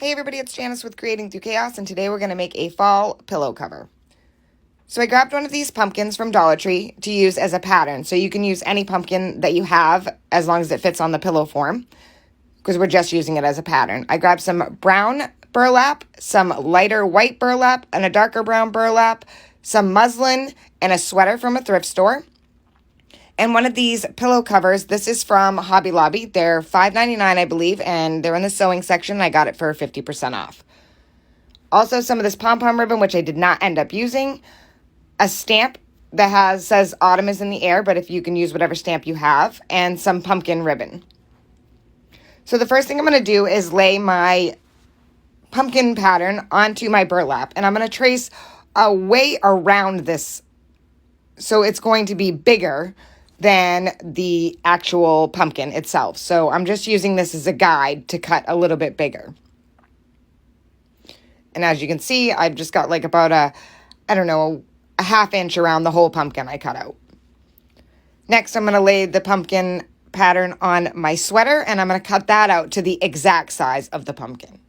Hey everybody, it's Janice with Creating Through Chaos, and today we're going to make a fall pillow cover. So I grabbed one of these pumpkins from Dollar Tree to use as a pattern. So you can use any pumpkin that you have as long as it fits on the pillow form, because we're just using it as a pattern. I grabbed some brown burlap, some lighter white burlap, and a darker brown burlap, some muslin, and a sweater from a thrift store. And one of these pillow covers, this is from Hobby Lobby. They're $5.99, I believe, and they're in the sewing section. I got it for 50% off. Also, some of this pom-pom ribbon, which I did not end up using. A stamp that says autumn is in the air, but if you can use whatever stamp you have. And some pumpkin ribbon. So the first thing I'm going to do is lay my pumpkin pattern onto my burlap. And I'm going to trace a way around this. So it's going to be bigger than the actual pumpkin itself. So I'm just using this as a guide to cut a little bit bigger. And as you can see, I've just got like about a half inch around the whole pumpkin I cut out. Next, I'm going to lay the pumpkin pattern on my sweater, and I'm going to cut that out to the exact size of the pumpkin.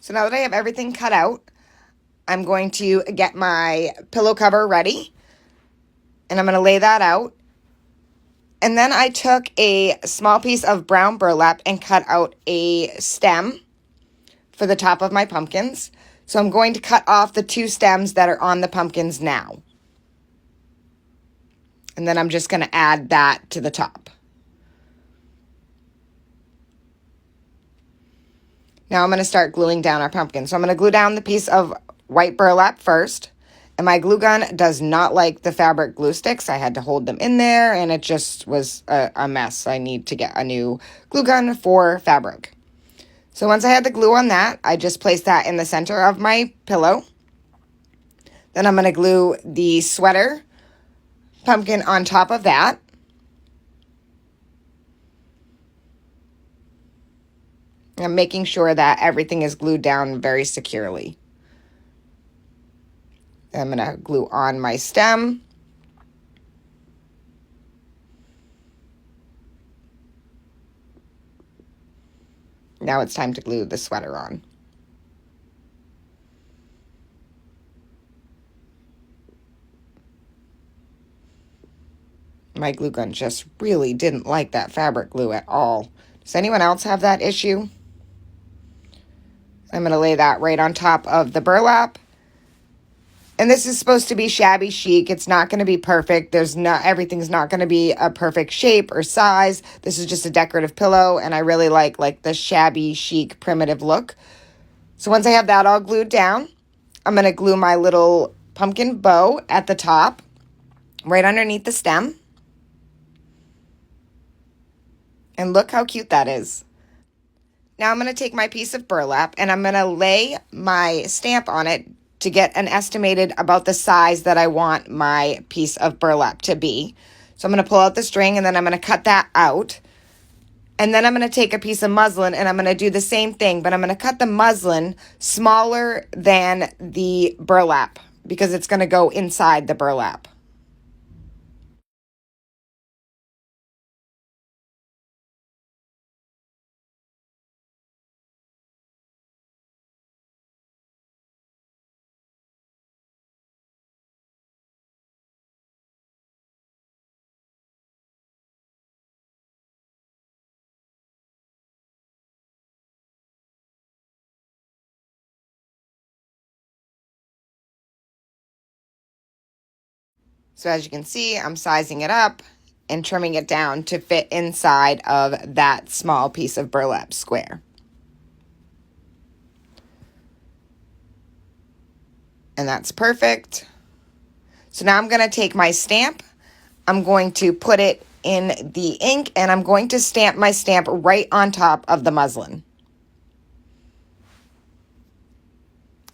So now that I have everything cut out, I'm going to get my pillow cover ready, and I'm going to lay that out. And then I took a small piece of brown burlap and cut out a stem for the top of my pumpkins. So I'm going to cut off the two stems that are on the pumpkins now. And then I'm just going to add that to the top. Now I'm going to start gluing down our pumpkin. So I'm going to glue down the piece of white burlap first. And my glue gun does not like the fabric glue sticks. I had to hold them in there, and it just was a mess. I need to get a new glue gun for fabric. So once I had the glue on that, I just placed that in the center of my pillow. Then I'm going to glue the sweater pumpkin on top of that. I'm making sure that everything is glued down very securely. I'm going to glue on my stem. Now it's time to glue the sweater on. My glue gun just really didn't like that fabric glue at all. Does anyone else have that issue? I'm going to lay that right on top of the burlap. And this is supposed to be shabby chic. It's not going to be perfect. Everything's not going to be a perfect shape or size. This is just a decorative pillow, and I really like the shabby chic primitive look. So once I have that all glued down, I'm going to glue my little pumpkin bow at the top, right underneath the stem. And look how cute that is. Now I'm going to take my piece of burlap, and I'm going to lay my stamp on it to get an estimated about the size that I want my piece of burlap to be. So I'm going to pull out the string, and then I'm going to cut that out. And then I'm going to take a piece of muslin, and I'm going to do the same thing, but I'm going to cut the muslin smaller than the burlap because it's going to go inside the burlap. So as you can see, I'm sizing it up and trimming it down to fit inside of that small piece of burlap square. And that's perfect. So now I'm going to take my stamp. I'm going to put it in the ink, and I'm going to stamp my stamp right on top of the muslin.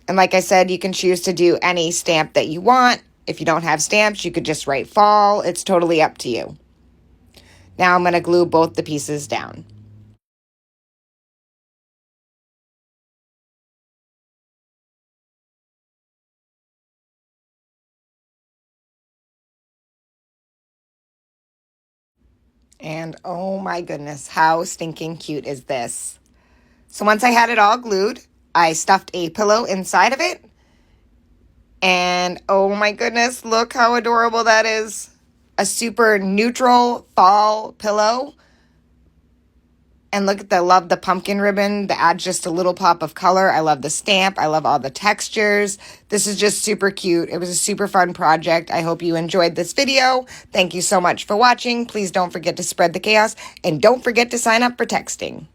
And like I said, you can choose to do any stamp that you want. If you don't have stamps, you could just write fall. It's totally up to you. Now I'm going to glue both the pieces down. And oh my goodness, how stinking cute is this? So once I had it all glued, I stuffed a pillow inside of it. And oh my goodness, look how adorable that is. A super neutral fall pillow. And look at the, love the pumpkin ribbon that adds just a little pop of color. I love the stamp. I love all the textures. This is just super cute. It was a super fun project. I hope you enjoyed this video. Thank you so much for watching. Please don't forget to spread the chaos and don't forget to sign up for texting.